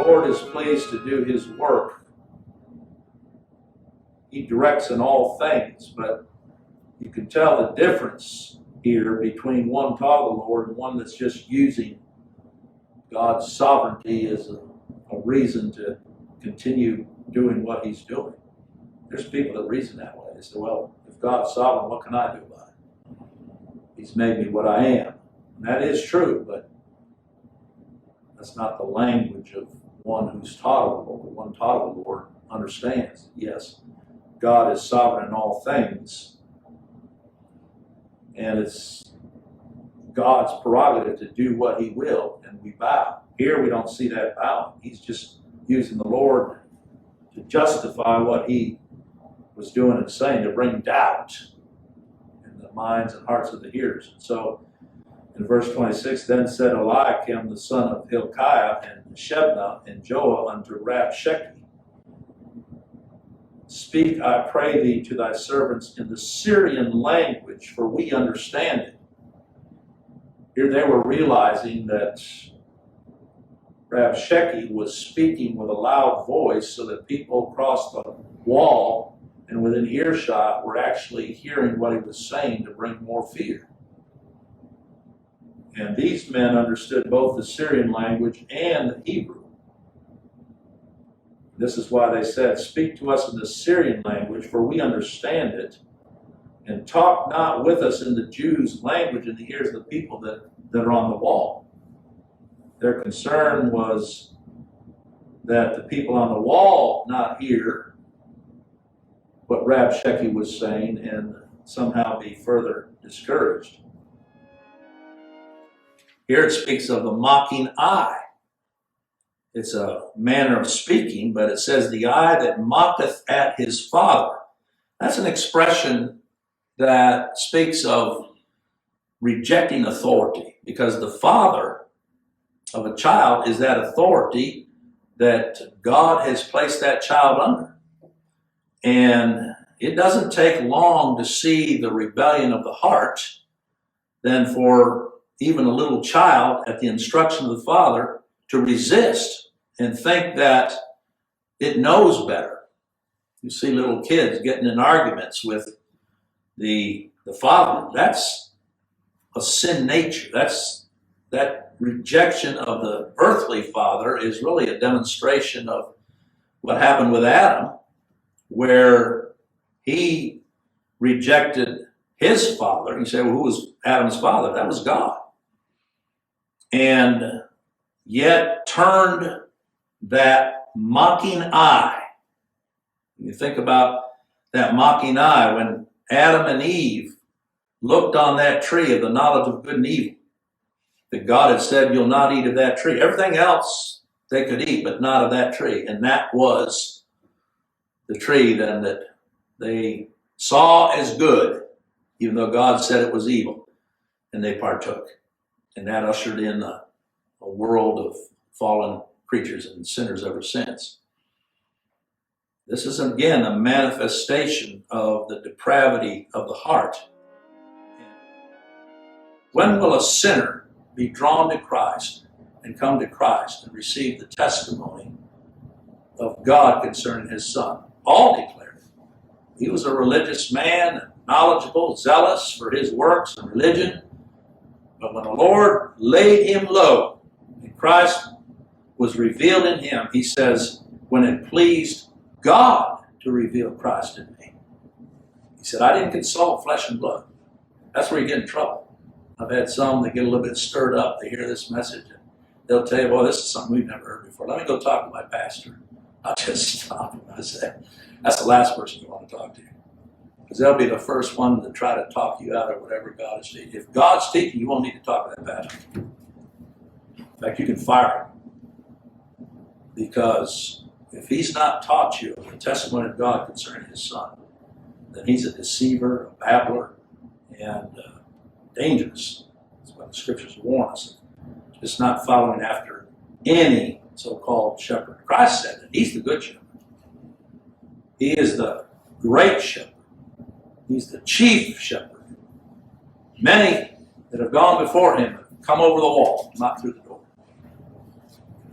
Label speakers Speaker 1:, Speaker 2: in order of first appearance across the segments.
Speaker 1: Lord is pleased to do his work. He directs in all things, but you can tell the difference here between one taught of the Lord and one that's just using God's sovereignty as a reason to continue doing what he's doing. There's people that reason that way. They say, well, if God's sovereign, what can I do about it? He's made me what I am. And that is true, but that's not the language of one who's taught of the Lord. One taught of the Lord understands, yes, God is sovereign in all things, and it's God's prerogative to do what he will, and we bow. Here we don't see that bowing. He's just using the Lord to justify what he was doing and saying, to bring doubt in the minds and hearts of the hearers. And so in verse 26, then said Eliakim the son of Hilkiah and Shebna and Joah unto Rabshakeh, speak, I pray thee, to thy servants in the Syrian language, for we understand it. Here they were realizing that Rabshakeh was speaking with a loud voice so that people across the wall and within earshot were actually hearing what he was saying to bring more fear. And these men understood both the Syrian language and the Hebrew. This is why they said, speak to us in the Syrian language, for we understand it, and talk not with us in the Jews' language in the ears of the people that are on the wall. Their concern was that the people on the wall not hear what Rabshakeh was saying and somehow be further discouraged. Here it speaks of the mocking eye. It's a manner of speaking, but it says the eye that mocketh at his father. That's an expression that speaks of rejecting authority, because the father of a child is that authority that God has placed that child under. And it doesn't take long to see the rebellion of the heart than for even a little child at the instruction of the father to resist and think that it knows better. You see little kids getting in arguments with the father. That's a sin nature. That rejection of the earthly father is really a demonstration of what happened with Adam, where he rejected his father. You say, well, who was Adam's father? That was God. And yet turned that mocking eye. You think about that mocking eye when Adam and Eve looked on that tree of the knowledge of good and evil, that God had said, you'll not eat of that tree. Everything else they could eat, but not of that tree. And that was the tree then that they saw as good, even though God said it was evil, and they partook. And that ushered in a world of fallen creatures and sinners ever since. This is, again, a manifestation of the depravity of the heart. When will a sinner be drawn to Christ and come to Christ and receive the testimony of God concerning his Son? All declared it. He was a religious man, knowledgeable, zealous for his works and religion. But when the Lord laid him low and Christ was revealed in him, he says, when it pleased God to reveal Christ in me. He said, I didn't consult flesh and blood. That's where you get in trouble. I've had some that get a little bit stirred up. They hear this message and they'll tell you, well, this is something we've never heard before. Let me go talk to my pastor. I'll just stop him. I say, that's the last person you want to talk to. Because they'll be the first one to try to talk you out of whatever God is teaching. If God's teaching, you won't need to talk to that pastor. In fact, you can fire him. Because if he's not taught you the testimony of God concerning his Son, then he's a deceiver, a babbler, and dangerous. That's what the scriptures warn us of. Just not following after any so-called shepherd. Christ said that he's the good shepherd. He is the great shepherd. He's the chief shepherd. Many that have gone before him have come over the wall, not through the door.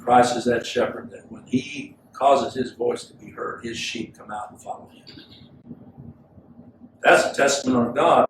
Speaker 1: Christ is that shepherd that when he causes his voice to be heard, his sheep come out and follow him. That's a testament of God